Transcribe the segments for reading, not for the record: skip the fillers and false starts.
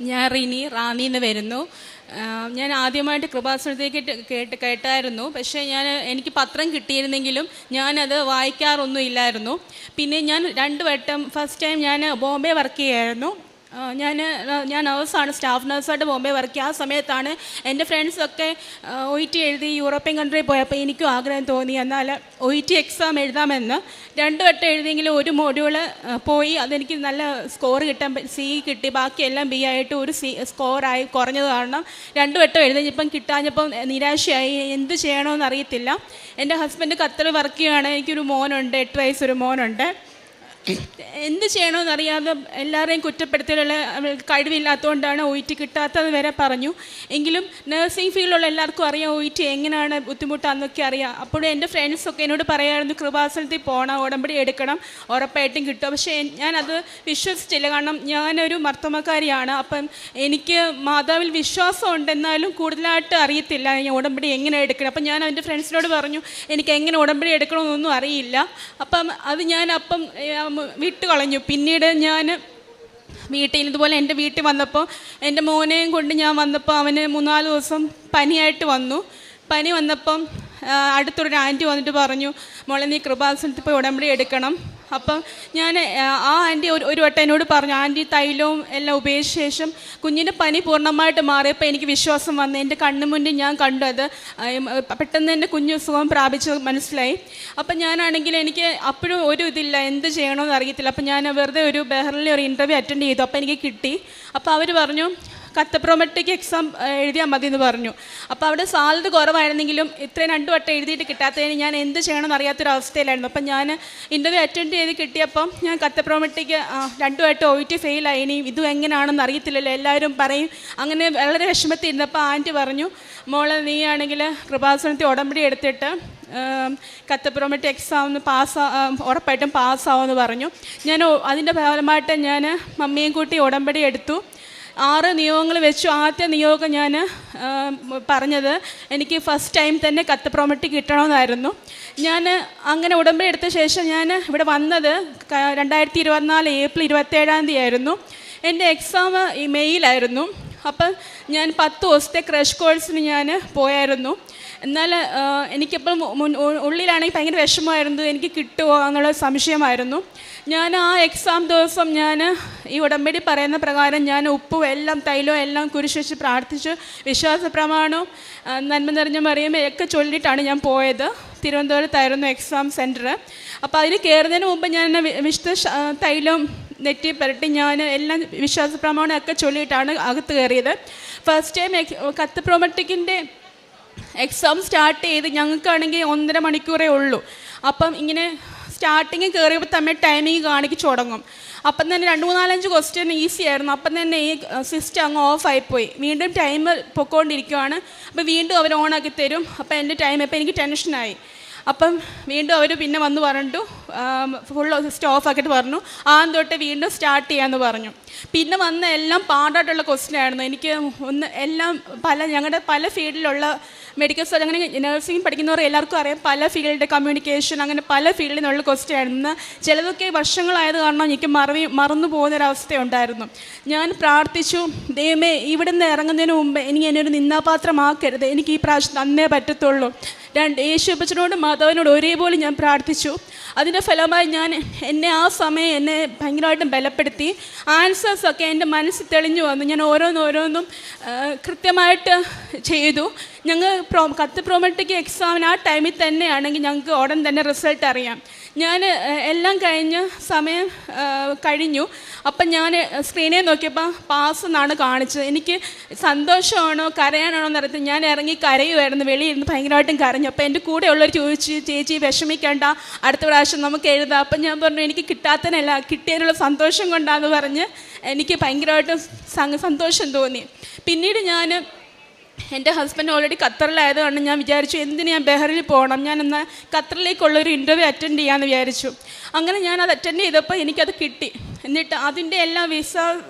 ഞാൻ റിനി റാന്നിന്ന് വരുന്നു. ഞാൻ ആദ്യമായിട്ട് കൃപാസനത്തേക്ക് കേട്ടായിരുന്നു. പക്ഷേ എനിക്ക് പത്രം കിട്ടിയിരുന്നെങ്കിലും ഞാനത് വായിക്കാറൊന്നും ഇല്ലായിരുന്നു. പിന്നെ ഞാൻ 2 വട്ടം ഫസ്റ്റ് ടൈം ഞാൻ ബോംബെ വർക്ക് ചെയ്യായിരുന്നു. ഞാൻ നേഴ്സാണ്, സ്റ്റാഫ് നേഴ്സായിട്ട് ബോംബെ വർക്ക് ചെയ്യുക. ആ സമയത്താണ് എൻ്റെ ഫ്രണ്ട്സൊക്കെ OET എഴുതി യൂറോപ്യൻ കൺട്രി പോയപ്പോൾ എനിക്കും ആഗ്രഹം തോന്നി എന്നാൽ OET എക്സാം എഴുതാമെന്ന്. 2 വട്ടം എഴുതിയെങ്കിലും ഒരു മോഡ്യൂള് പോയി, അതെനിക്ക് നല്ല സ്കോർ കിട്ടാൻ C കിട്ടി. ബാക്കിയെല്ലാം B ആയിട്ട് ഒരു സ്കോറായി കുറഞ്ഞത് കാരണം 2 വട്ടം എഴുതിയപ്പം കിട്ടാഞ്ഞപ്പം നിരാശയായി. എന്ത് ചെയ്യണമെന്ന് അറിയത്തില്ല. എൻ്റെ ഹസ്ബൻഡ് ഖത്തറിൽ വർക്ക് ചെയ്യുകയാണ്. എനിക്കൊരു മോനുണ്ട്, 8 വയസ്സൊരു മോനുണ്ട്. എന്ത് ചെയ്യണമെന്നറിയാതെ എല്ലാവരെയും കുറ്റപ്പെടുത്തലുള്ള കഴിവില്ലാത്തതുകൊണ്ടാണ് OET കിട്ടാത്തത് വരെ പറഞ്ഞു. എങ്കിലും നഴ്സിംഗ് ഫീൽഡിലുള്ള എല്ലാവർക്കും അറിയാം OET എങ്ങനെയാണ് ബുദ്ധിമുട്ടാണെന്നൊക്കെ അറിയാം. അപ്പോഴും എൻ്റെ ഫ്രണ്ട്സൊക്കെ എന്നോട് പറയാമായിരുന്നു കൃപാസനത്തിൽ പോകണം, ഉടമ്പടി എടുക്കണം, ഉറപ്പായിട്ടും കിട്ടും. പക്ഷേ ഞാനത് വിശ്വസിച്ചില്ല. കാരണം ഞാനൊരു മർത്തമക്കാരിയാണ്. അപ്പം എനിക്ക് മാതാവിൽ വിശ്വാസം ഉണ്ടെന്നാലും കൂടുതലായിട്ട് അറിയത്തില്ല ഞാൻ ഉടമ്പടി എങ്ങനെ എടുക്കണം. അപ്പം ഞാൻ എൻ്റെ ഫ്രണ്ട്സിനോട് പറഞ്ഞു എനിക്ക് എങ്ങനെ ഉടമ്പടി എടുക്കണമെന്നൊന്നും അറിയില്ല. അപ്പം അത് ഞാനപ്പം വിട്ട് കളഞ്ഞു. പിന്നീട് ഞാൻ വീട്ടിൽ ഇതുപോലെ എൻ്റെ വീട്ടിൽ വന്നപ്പോൾ എൻ്റെ മോനെയും കൊണ്ട് ഞാൻ വന്നപ്പോൾ അവന് 3-4 ദിവസം പനിയായിട്ട് വന്നു. പനി വന്നപ്പം അടുത്തൊരു ആൻറ്റി വന്നിട്ട് പറഞ്ഞു മോളെ നീ കൃപാസനത്തിൽ പോയി ഉടമ്പടി എടുക്കണം. അപ്പം ഞാൻ ആ ആൻറ്റി ഒരു വട്ടം എന്നോട് പറഞ്ഞു. ആൻറ്റി തൈലവും എല്ലാം ഉപയോഗിച്ച ശേഷം കുഞ്ഞിൻ്റെ പനി പൂർണ്ണമായിട്ട് മാറിയപ്പോൾ എനിക്ക് വിശ്വാസം വന്നു. എൻ്റെ കണ്ണു മുന്നിൽ ഞാൻ കണ്ടു. അത് പെട്ടെന്ന് എൻ്റെ കുഞ്ഞ് സുഖം പ്രാപിച്ചത് മനസ്സിലായി. അപ്പം ഞാനാണെങ്കിൽ എനിക്ക് അപ്പോഴും ഒരു ഇതില്ല, എന്ത് ചെയ്യണമെന്ന് അറിയത്തില്ല. അപ്പം ഞാൻ വെറുതെ ഒരു ബഹ്റിനിലെ ഒരു ഇൻ്റർവ്യൂ അറ്റൻഡ് ചെയ്തു. അപ്പോൾ എനിക്ക് കിട്ടി. അപ്പോൾ അവർ പറഞ്ഞു കത്തപ്രോമെട്രിക് എക്സാം എഴുതിയാൽ മതി എന്ന് പറഞ്ഞു. അപ്പോൾ അവിടെ സാലറി കുറവായിരുന്നെങ്കിലും ഇത്രയും 2 വട്ടം എഴുതിയിട്ട് കിട്ടാത്തതിന് ഞാൻ എന്ത് ചെയ്യണമെന്ന് അറിയാത്തൊരവസ്ഥയിലായിരുന്നു. അപ്പം ഞാൻ ഇൻ്റർവ്യൂ അറ്റൻഡ് ചെയ്ത് കിട്ടിയപ്പം ഞാൻ കത്തപ്രോമെട്രിക് 2 വട്ടം OET ഫെയിലായി. ഇനി ഇതും എങ്ങനെയാണെന്ന് അറിയത്തില്ലല്ലോ, എല്ലാവരും പറയും. അങ്ങനെ വളരെ വിഷമത്തിരുന്നപ്പോൾ ആൻറ്റി പറഞ്ഞു മോളെ നീ ആണെങ്കിൽ കൃപാസനത്തിൽ ഉടമ്പടി എടുത്തിട്ട് കത്തപ്രോമെട്രിക് എക്സാം ഉറപ്പായിട്ടും പാസ്സാവുമെന്ന് പറഞ്ഞു. ഞാൻ അതിൻ്റെ ഫലമായിട്ട് ഞാൻ മമ്മിയും കൂട്ടി ഉടമ്പടി എടുത്തു. 6 നിയോഗങ്ങൾ വെച്ചു. ആദ്യത്തെ നിയോഗം ഞാൻ പറഞ്ഞത് എനിക്ക് ഫസ്റ്റ് ടൈം തന്നെ കത്തപ്രോമെട്രിക് കിട്ടണമെന്നായിരുന്നു. ഞാൻ അങ്ങനെ ഉടമ്പടി എടുത്ത ശേഷം ഞാൻ ഇവിടെ വന്നത് 2024 ഏപ്രിൽ 27 ആയിരുന്നു. എൻ്റെ എക്സാം ഈ മെയ്യിലായിരുന്നു. അപ്പം ഞാൻ 10 ദിവസത്തെ ക്രഷ് കോഴ്സിന് ഞാൻ പോയായിരുന്നു. എന്നാൽ എനിക്കിപ്പം ഉള്ളിലാണെങ്കിൽ ഭയങ്കര വിഷമമായിരുന്നു, എനിക്ക് കിട്ടുമോ എന്നുള്ള സംശയമായിരുന്നു. ഞാൻ ആ എക്സാം ദിവസം ഞാൻ ഈ ഉടമ്പടി പറയുന്ന പ്രകാരം ഞാൻ ഉപ്പും എല്ലാം തൈലവും എല്ലാം കുരിശ് വെച്ച് പ്രാർത്ഥിച്ചു. വിശ്വാസ പ്രമാണവും നന്മ നിറഞ്ഞ മറിയമൊക്കെ ചൊല്ലിയിട്ടാണ് ഞാൻ പോയത്. തിരുവനന്തപുരത്തായിരുന്നു എക്സാം സെൻറ്റർ. അപ്പോൾ അതിന് കയറുന്നതിന് മുമ്പ് ഞാൻ വിശുദ്ധ തൈലവും നെറ്റി പുരട്ടി ഞാൻ എല്ലാം വിശ്വാസ പ്രമാണമൊക്കെ ചൊല്ലിയിട്ടാണ് അകത്ത് കയറിയത്. ഫസ്റ്റ് ടൈം കത്തപ്രോമെട്രിക്കിൻ്റെ എക്സാം സ്റ്റാർട്ട് ചെയ്ത് ഞങ്ങൾക്കാണെങ്കിൽ 1.5 മണിക്കൂറേ ഉള്ളൂ. അപ്പം ഇങ്ങനെ സ്റ്റാർട്ടിങ് കയറിയപ്പോൾ തമ്മിൽ ടൈമിങ് കാണിച്ച് തുടങ്ങും. അപ്പം തന്നെ 2-3-4-5 ക്വസ്റ്റ്യൻ ഈസി ആയിരുന്നു. അപ്പം തന്നെ ഈ സിസ്റ്റം അങ്ങ് ഓഫായിപ്പോയി. വീണ്ടും ടൈം പൊയ്ക്കൊണ്ടിരിക്കുകയാണ്. അപ്പോൾ വീണ്ടും അവർ ഓണാക്കി തരും. അപ്പോൾ എൻ്റെ ടൈം ഇപ്പോൾ എനിക്ക് ടെൻഷനായി. അപ്പം വീണ്ടും അവർ പിന്നെ വന്ന് പറഞ്ഞിട്ടു ഫുൾ സിസ്റ്റം ഓഫാക്കിയിട്ട് പറഞ്ഞു തൊട്ട് വീണ്ടും സ്റ്റാർട്ട് ചെയ്യാമെന്ന് പറഞ്ഞു. പിന്നെ വന്ന എല്ലാം പാടായിട്ടുള്ള ക്വസ്റ്റ്യൻ ആയിരുന്നു. എനിക്ക് എല്ലാം ഞങ്ങളുടെ പല ഫീൽഡിലുള്ള മെഡിക്കൽ സ്റ്റോർ അങ്ങനെ നഴ്സിംഗ് പഠിക്കുന്നവർ എല്ലാവർക്കും അറിയാം. പല ഫീൽഡ് കമ്മ്യൂണിക്കേഷൻ അങ്ങനെ പല ഫീൽഡിൽ നിന്നുള്ള ക്വസ്റ്റ്യൻ ആയിരുന്നു. ചിലതൊക്കെ വർഷങ്ങളായത് കാരണം എനിക്ക് മറന്നു പോകുന്നൊരവസ്ഥയുണ്ടായിരുന്നു. ഞാൻ പ്രാർത്ഥിച്ചു, ദൈവമേ ഇവിടുന്ന് ഇറങ്ങുന്നതിന് മുമ്പ് എന്നൊരു നിന്നാപാത്രമാക്കരുത്, എനിക്ക് ഈ പ്രാവശ്യം തന്നേ പറ്റത്തുള്ളൂ. യേശുപ്പച്ചനോടും മാതാവിനോട് ഒരേപോലെ ഞാൻ പ്രാർത്ഥിച്ചു. അതിൻ്റെ ഫലമായി എന്നെ ആ സമയം എന്നെ ഭയങ്കരമായിട്ടും ബലപ്പെടുത്തി. ആൻസേഴ്സൊക്കെ എൻ്റെ മനസ്സിൽ തെളിഞ്ഞു വന്നു. ഞാൻ ഓരോന്നും കൃത്യമായിട്ട് ചെയ്തു. ഞങ്ങൾ കത്തപ്രോമെട്രിക് എക്സാമിന് ആ ടൈമിൽ തന്നെയാണെങ്കിൽ ഞങ്ങൾക്ക് ഉടൻ തന്നെ റിസൾട്ട് അറിയാം. ഞാൻ എല്ലാം കഴിഞ്ഞ് സമയം കഴിഞ്ഞു. അപ്പം ഞാൻ സ്ക്രീനിൽ നോക്കിയപ്പോൾ പാസ് എന്നാണ് കാണിച്ചത്. എനിക്ക് സന്തോഷമാണോ കരയാനാണോ എന്നറിയത്തില്ല. ഞാൻ ഇറങ്ങി കരയുമായിരുന്നു, വെളിയിരുന്ന് ഭയങ്കരമായിട്ടും കരഞ്ഞു. അപ്പോൾ എൻ്റെ കൂടെ ഉള്ളവർ ചോദിച്ചു, ചേച്ചി വിഷമിക്കേണ്ട, അടുത്ത പ്രാവശ്യം നമുക്ക് എഴുതാം. അപ്പം ഞാൻ പറഞ്ഞു എനിക്ക് കിട്ടാത്തതിനല്ല കിട്ടിയതിനുള്ള സന്തോഷം കൊണ്ടാന്ന് പറഞ്ഞ് എനിക്ക് ഭയങ്കരമായിട്ടും സന്തോഷം തോന്നി. പിന്നീട് എൻ്റെ ഹസ്ബൻഡ് ഓൾറെഡി ഖത്തറിലായതുകൊണ്ട് ഞാൻ വിചാരിച്ചു എന്തിന് ഞാൻ ബഹ്റിനിൽ പോകണം, ഞാനെന്നാൽ ഖത്തറിലേക്കുള്ളൊരു ഇൻ്റർവ്യൂ അറ്റൻഡ് ചെയ്യാമെന്ന് വിചാരിച്ചു. അങ്ങനെ ഞാനത് അറ്റൻഡ് ചെയ്തപ്പോൾ എനിക്കത് കിട്ടി. എന്നിട്ട് അതിൻ്റെ എല്ലാ വിസ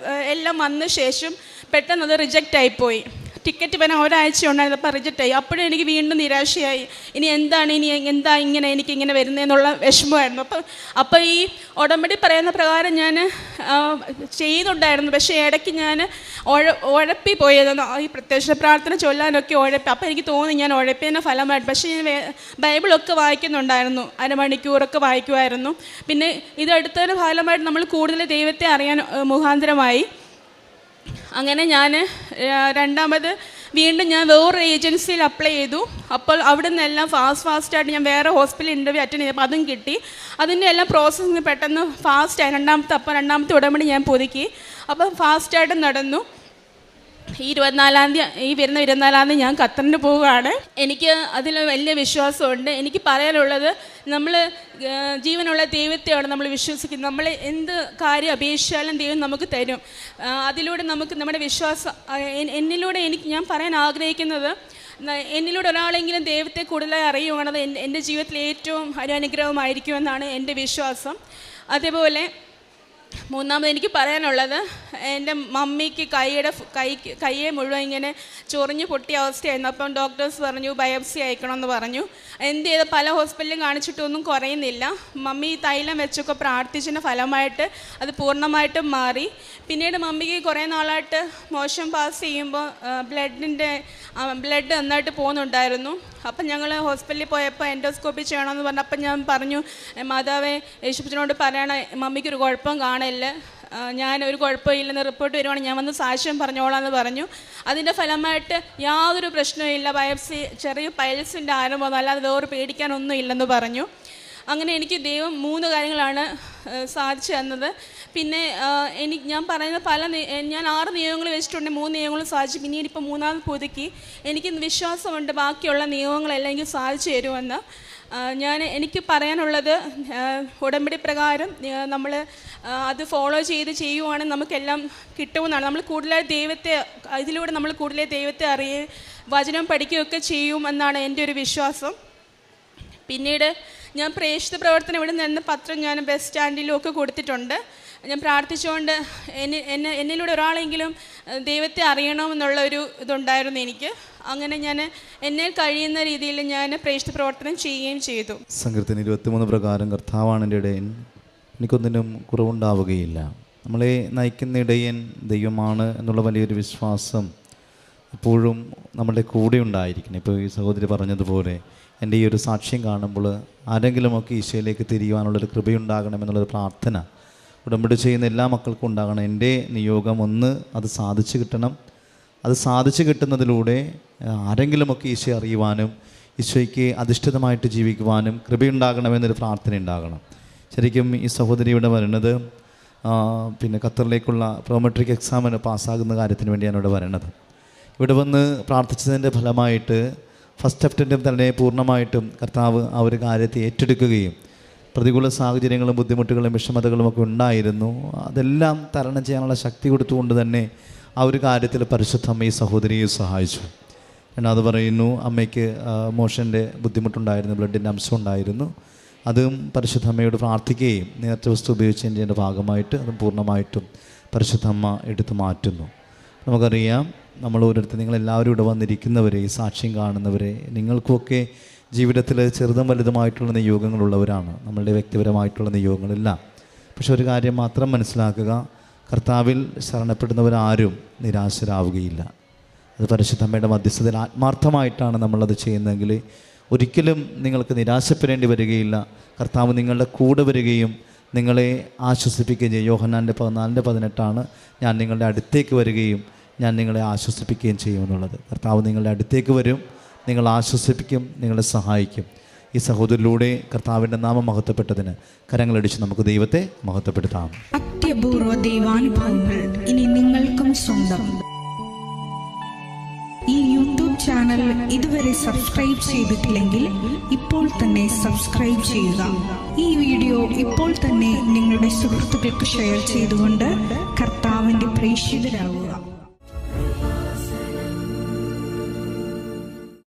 എല്ലാം വന്ന ശേഷം പെട്ടെന്ന് അത് റിജക്റ്റ് ആയിപ്പോയി. ടിക്കറ്റ് വരാൻ ഒരാഴ്ച ഉണ്ടായിരുന്നു, അപ്പോൾ റിജക്റ്റായി. അപ്പോഴും എനിക്ക് വീണ്ടും നിരാശയായി. ഇനി എന്താ എനിക്കിങ്ങനെ വരുന്നതെന്നുള്ള വിഷമമായിരുന്നു. അപ്പോൾ ഈ ഉടമ്പടി പറയുന്ന പ്രകാരം ഞാൻ ചെയ്യുന്നുണ്ടായിരുന്നു. പക്ഷേ ഇടയ്ക്ക് ഞാൻ ഉഴപ്പി പോയതെന്ന് ഈ പ്രത്യക്ഷ പ്രാർത്ഥന ചൊല്ലാനൊക്കെ ഉഴപ്പി. അപ്പോൾ എനിക്ക് തോന്നി ഞാൻ ഉഴപ്പിയതിൻ്റെ ഫലമായിട്ട്. പക്ഷേ ഞാൻ ബൈബിളൊക്കെ വായിക്കുന്നുണ്ടായിരുന്നു, അരമണിക്കൂറൊക്കെ വായിക്കുമായിരുന്നു. പിന്നെ ഇതെടുത്തതിന് ഫലമായിട്ട് നമ്മൾ കൂടുതൽ ദൈവത്തെ അറിയാൻ മുഖാന്തരമായി. അങ്ങനെ ഞാൻ രണ്ടാമത് വീണ്ടും ഞാൻ വേറൊരു ഏജൻസിയിൽ അപ്ലൈ ചെയ്തു. അപ്പോൾ അവിടെ നിന്നെല്ലാം ഫാസ്റ്റായിട്ട് ഞാൻ വേറെ ഹോസ്പിറ്റലിൽ ഇൻ്റർവ്യൂ അറ്റൻഡ് ചെയ്തപ്പോൾ അതും കിട്ടി. അതിൻ്റെ എല്ലാം പ്രോസസ്സിങ് പെട്ടെന്ന് ഫാസ്റ്റായി. രണ്ടാമത്തെ ഉടമ്പടി ഞാൻ പുതുക്കി. അപ്പം ഫാസ്റ്റായിട്ട് നടന്നു. ഈ വരുന്ന 24 ഞാൻ ഖത്തറിന് പോവുകയാണ്. എനിക്ക് അതിൽ വലിയ വിശ്വാസമുണ്ട്. എനിക്ക് പറയാനുള്ളത്, നമ്മൾ ജീവനുള്ള ദൈവത്തെയാണ് നമ്മൾ വിശ്വസിക്കുന്നത്. നമ്മൾ എന്ത് കാര്യം അപേക്ഷിച്ചാലും ദൈവം നമുക്ക് തരും. അതിലൂടെ നമുക്ക് നമ്മുടെ വിശ്വാസം എന്നിലൂടെ ഞാൻ പറയാൻ ആഗ്രഹിക്കുന്നത്, എന്നിലൂടെ ഒരാളെങ്കിലും ദൈവത്തെ കൂടുതലായി അറിയുവാണത് എൻ്റെ ജീവിതത്തിൽ ഏറ്റവും ഒരു അനുഗ്രഹമായിരിക്കുമെന്നാണ് എൻ്റെ വിശ്വാസം. അതേപോലെ മൂന്നാമത് എനിക്ക് പറയാനുള്ളത്, എൻ്റെ മമ്മിക്ക് കൈയെ മുഴുവൻ ഇങ്ങനെ ചൊറിഞ്ഞ് പൊട്ടിയ അവസ്ഥയായിരുന്നു. അപ്പം ഡോക്ടേഴ്സ് പറഞ്ഞു ബയോപ്സി അയക്കണമെന്ന് പറഞ്ഞു. എന്ത് ചെയ്ത് പല ഹോസ്പിറ്റലിലും കാണിച്ചിട്ടൊന്നും കുറയുന്നില്ല. മമ്മി തൈലം വെച്ചൊക്കെ പ്രാർത്ഥിച്ചതിൻ്റെ ഫലമായിട്ട് അത് പൂർണ്ണമായിട്ടും മാറി. പിന്നീട് മമ്മിക്ക് കുറേ നാളായിട്ട് മോശം പാസ് ചെയ്യുമ്പോൾ ബ്ലഡ് നന്നായിട്ട് പോകുന്നുണ്ടായിരുന്നു. അപ്പം ഞങ്ങൾ ഹോസ്പിറ്റലിൽ പോയപ്പോൾ എൻഡോസ്കോപ്പി ചെയ്യണമെന്ന് പറഞ്ഞു. അപ്പം ഞാൻ പറഞ്ഞു, മാതാവേ യേശുപ്പച്ചനോട് പറയണ മമ്മിക്കൊരു കുഴപ്പം കാണില്ല, ഞാനൊരു കുഴപ്പമില്ലെന്ന് റിപ്പോർട്ട് വരുവാണെങ്കിൽ ഞാൻ വന്ന് സാക്ഷ്യം പറഞ്ഞോളാമെന്ന് പറഞ്ഞു. അതിൻ്റെ ഫലമായിട്ട് യാതൊരു പ്രശ്നവുമില്ല, ബയോപ്സി ചെറിയ പൈൽസിൻ്റെ ആരംഭം, അല്ലാതെ വേറെ പേടിക്കാനൊന്നും ഇല്ലെന്ന് പറഞ്ഞു. അങ്ങനെ എനിക്ക് ദൈവം 3 കാര്യങ്ങളാണ് സാധിച്ചു തന്നത്. പിന്നെ ഞാൻ പറയുന്ന ഞാൻ 6 നിയമങ്ങൾ വെച്ചിട്ടുണ്ട്, 3 നിയമങ്ങൾ സാധിച്ചു. പിന്നീട് ഇപ്പോൾ 3ാമത് പുതുക്കി. എനിക്ക് വിശ്വാസമുണ്ട് ബാക്കിയുള്ള നിയമങ്ങളെല്ലാം എനിക്ക് സാധിച്ചു തരുമെന്ന്. എനിക്ക് പറയാനുള്ളത്, ഉടമ്പടി പ്രകാരം നമ്മൾ അത് ഫോളോ ചെയ്യുവാണെങ്കിൽ നമുക്കെല്ലാം കിട്ടുമെന്നാണ്. നമ്മൾ ഇതിലൂടെ നമ്മൾ കൂടുതലായി ദൈവത്തെ വചനം പഠിക്കുകയൊക്കെ ചെയ്യുമെന്നാണ് എൻ്റെ ഒരു വിശ്വാസം. പിന്നീട് ഞാൻ പ്രേക്ഷിത പ്രവർത്തനം ഇവിടെ നിന്ന് പത്രം ഞാൻ ബസ് സ്റ്റാൻഡിലും ഒക്കെ കൊടുത്തിട്ടുണ്ട്. ഞാൻ പ്രാർത്ഥിച്ചുകൊണ്ട് എന്നിലൂടെ ഒരാളെങ്കിലും ദൈവത്തെ അറിയണമെന്നുള്ള ഒരു ഇതുണ്ടായിരുന്നു എനിക്ക്. അങ്ങനെ ഞാൻ എന്നെ കഴിയുന്ന രീതിയിൽ ഞാൻ പ്രേക്ഷിത പ്രവർത്തനം ചെയ്യുകയും ചെയ്തു. സങ്കീർത്തനം 23 പ്രകാരം കർത്താവാണ് എൻ്റെ ഇടയൻ, എനിക്കൊന്നിനും കുറവുണ്ടാവുകയില്ല. നമ്മളെ നയിക്കുന്ന ഇടയൻ ദൈവമാണ് എന്നുള്ള വലിയൊരു വിശ്വാസം എപ്പോഴും നമ്മളുടെ കൂടെ ഉണ്ടായിരിക്കണം. ഇപ്പോൾ ഈ സഹോദരി പറഞ്ഞതുപോലെ എൻ്റെ ഈ ഒരു സാക്ഷ്യം കാണുമ്പോൾ ആരെങ്കിലുമൊക്കെ ഈശോയിലേക്ക് തിരിയുവാനുള്ളൊരു കൃപയുണ്ടാകണമെന്നുള്ളൊരു പ്രാർത്ഥന ഉടമ്പടി ചെയ്യുന്ന എല്ലാ മക്കൾക്കും ഉണ്ടാകണം. എൻ്റെ നിയോഗം അത് സാധിച്ചു കിട്ടണം. അത് സാധിച്ചു കിട്ടുന്നതിലൂടെ ആരെങ്കിലുമൊക്കെ ഈശോയെ അറിയുവാനും ഈശോയ്ക്ക് അധിഷ്ഠിതമായിട്ട് ജീവിക്കുവാനും കൃപയുണ്ടാകണമെന്നൊരു പ്രാർത്ഥന ഉണ്ടാകണം. ശരിക്കും ഈ സഹോദരി ഇവിടെ വരുന്നത് പിന്നെ ഖത്തറിലേക്കുള്ള പ്രോമെട്രിക് എക്സാമിന് പാസ്സാകുന്ന കാര്യത്തിന് വേണ്ടിയാണ് ഇവിടെ വരുന്നത്. ഇവിടെ വന്ന് പ്രാർത്ഥിച്ചതിൻ്റെ ഫലമായിട്ട് ഫസ്റ്റ് അറ്റംപ്റ്റിൽ തന്നെ പൂർണ്ണമായിട്ടും കർത്താവ് ആ ഒരു കാര്യത്തെ ഏറ്റെടുക്കുകയും പ്രതികൂല സാഹചര്യങ്ങളും ബുദ്ധിമുട്ടുകളും വിഷമതകളും ഒക്കെ ഉണ്ടായിരുന്നു. അതെല്ലാം തരണം ചെയ്യാനുള്ള ശക്തി കൊടുത്തുകൊണ്ട് തന്നെ ആ ഒരു കാര്യത്തിൽ പരിശുദ്ധ അമ്മ ഈ സഹോദരിയെ സഹായിച്ചു. അത് പറയുന്നു, അമ്മയ്ക്ക് മോഷൻ്റെ ബുദ്ധിമുട്ടുണ്ടായിരുന്നു, ബ്ലഡിൻ്റെ അംശം ഉണ്ടായിരുന്നു. അതും പരിശുദ്ധ അമ്മയോട് പ്രാർത്ഥിക്കുകയും നേർച്ച വസ്തു ഉപയോഗിച്ചതിൻ്റെ ഭാഗമായിട്ട് അതും പൂർണ്ണമായിട്ടും പരിശുദ്ധ അമ്മ എടുത്തു മാറ്റുന്നു. നമുക്കറിയാം, നമ്മൾ ഓരോരുത്തർ നിങ്ങളെല്ലാവരും ഇവിടെ വന്നിരിക്കുന്നവരെ, ഈ സാക്ഷ്യം കാണുന്നവരെ, നിങ്ങൾക്കുമൊക്കെ ജീവിതത്തിൽ ചെറുതും വലുതുമായിട്ടുള്ള നിയോഗങ്ങളുള്ളവരാണ്, നമ്മളുടെ വ്യക്തിപരമായിട്ടുള്ള നിയോഗങ്ങളില്ല. പക്ഷെ ഒരു കാര്യം മാത്രം മനസ്സിലാക്കുക, കർത്താവിൽ ശരണപ്പെടുന്നവരാരും നിരാശരാവുകയില്ല. അത് പരിശുദ്ധമ്മയുടെ മധ്യസ്ഥതയിൽ ആത്മാർത്ഥമായിട്ടാണ് നമ്മളത് ചെയ്യുന്നതെങ്കിൽ ഒരിക്കലും നിങ്ങൾക്ക് നിരാശപ്പെടേണ്ടി വരികയില്ല. കർത്താവ് നിങ്ങളുടെ കൂടെ വരികയും നിങ്ങളെ ആശ്വസിപ്പിക്കുകയും ചെയ്യും. യോഹന്നാൻ്റെ 14:18 ഞാൻ നിങ്ങളുടെ അടുത്തേക്ക് വരികയും ഞാൻ നിങ്ങളെ ആശ്വസിപ്പിക്കുകയും ചെയ്യുമെന്നുള്ളത്. കർത്താവ് നിങ്ങളുടെ അടുത്തേക്ക് വരും, നിങ്ങളെ ആശ്വസിപ്പിക്കും, നിങ്ങളെ സഹായിക്കും. ഈ സഹോദരിലൂടെ കർത്താവിൻ്റെ നാമം മഹത്വപ്പെട്ടതിന് കരങ്ങളടിച്ച് നമുക്ക് ദൈവത്തെ മഹത്വപ്പെടുത്താം. അത്യപൂർവ ദൈവാനുഭവങ്ങൾ ഇനി നിങ്ങൾക്കും സ്വന്തം. ഈ യൂട്യൂബ് ചാനൽ ഇതുവരെ സബ്സ്ക്രൈബ് ചെയ്തിട്ടില്ലെങ്കിൽ ഇപ്പോൾ തന്നെ സബ്സ്ക്രൈബ് ചെയ്യുക. ഈ വീഡിയോ ഇപ്പോൾ തന്നെ നിങ്ങളുടെ സുഹൃത്തുക്കൾക്ക് ഷെയർ ചെയ്തുകൊണ്ട് കർത്താവിൻ്റെ പ്രേക്ഷിതരാകുക.